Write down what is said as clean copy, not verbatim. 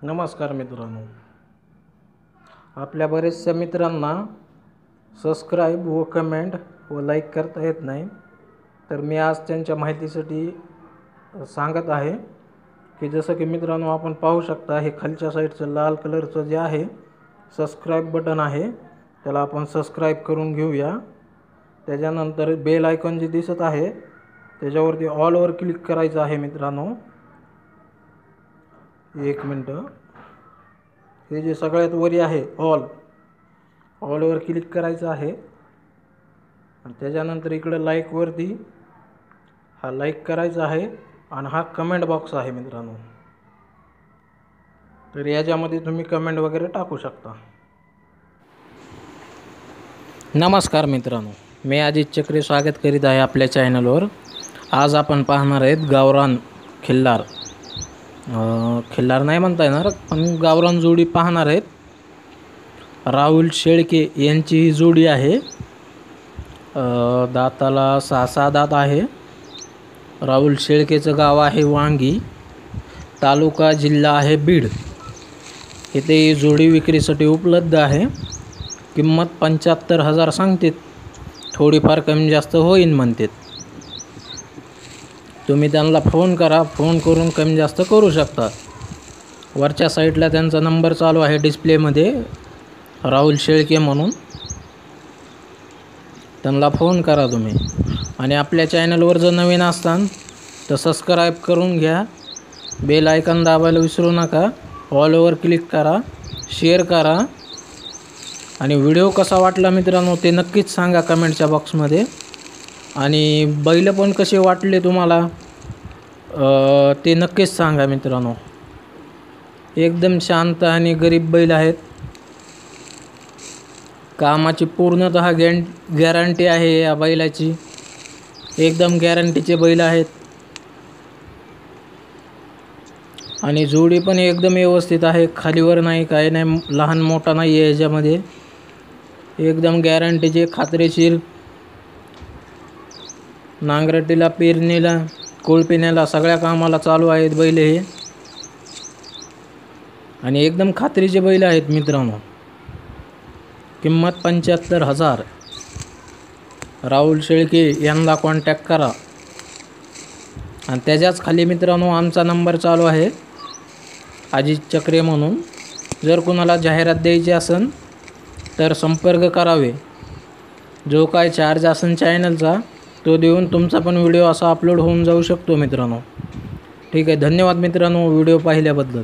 नमस्कार मित्रांनो, आपल्या बरेचशा मित्रांना सबस्क्राईब व कमेंट व लाईक करता येत नाही, तर मी आज त्यांच्या माहितीसाठी सांगत आहे की जसं की मित्रांनो आपण पाहू शकता, हे खालच्या साईडचं लाल कलरचं जे आहे सबस्क्राईब बटन आहे, त्याला आपण सबस्क्राईब करून घेऊया। त्याच्यानंतर बेल आयकॉन जे दिसत आहे त्याच्यावरती ऑलवर क्लिक करायचं आहे मित्रांनो। एक मिनट, हे जे सगळ्यात वरी आहे ऑलवर क्लिक करायचं आहे आणि त्याच्यानंतर इकडे लाईक वरती हा लाईक करायचा आहे आणि हा कमेंट बॉक्स आहे मित्रांनो, तर याच्यामध्ये तुम्ही कमेंट वगैरे टाकू शकता। नमस्कार मित्रांनो, मी अजित चक्रे स्वागत करीत आहे आपल्या चॅनलवर। आज आपण पाहणार आहेत गावरान खिल्लार नाही म्हणता येणार, पण गावरान जोडी पाहणार आहेत। राहुल शेळके यांची ही जोडी आहे। दाताला 6 दात आहे। राहुल शेळकेचं गाव आहे वांगी, तालुका जिल्हा आहे बीड। इथे ही जोडी विक्रीसाठी उपलब्ध आहे। किंमत 75,000 सांगतात, थोडीफार कमी जास्त होईल म्हणतात। तुम्ही त्यांना फोन करा, फोन करून कमी जास्त करू शकता। वरच्या साईडला त्यांचा नंबर चालू आहे डिस्प्लेमध्ये, राहुल शेळके म्हणून, त्यांना फोन करा तुम्ही। आणि आपल्या चॅनलवर जर नवीन असतान तर सबस्क्राईब करून घ्या, बेल आयकॉन दाबायला विसरू नका, ऑलवर क्लिक करा, शेअर करा आणि व्हिडिओ कसा वाटला मित्रांनो ते नक्कीच सांगा कमेंटच्या बॉक्समध्ये। आणि बैल पण कसे वाटले तुम्हाला ते नक्कीच सांगा मित्रांनो। एकदम शांत आणि गरीब बैल आहेत। कामाची पूर्णतः गॅरंटी आहे या बैलाची, एकदम गॅरंटीचे बैल आहेत। आणि जोडी पण एकदम व्यवस्थित आहे, खालीवर नाही, काही नाही, लहान मोठा नाही आहे याच्यामध्ये, एकदम गॅरंटीचे, खात्रीशीर। नांगरटीला, पेरणीला, कोळपिण्याला सगळ्या कामाला चालू आहेत बैल हे, आणि एकदम खात्रीचे बैल आहेत मित्रांनो। किंमत 75,000। राहुल शेळके यांना कॉन्टॅक्ट करा। आणि त्याच्याच खाली मित्रांनो आमचा नंबर चालू आहे अजित चक्रे म्हणून। जर कोणाला जाहिरात द्यायची असेल तर संपर्क करावे। जो काय चार्ज असेल चॅनलचा तो देऊन तुमचा पण व्हिडिओ असा अपलोड होऊन जाऊ शकतो मित्रांनो। ठीक आहे, धन्यवाद मित्रांनो व्हिडिओ पाहिल्याबद्दल।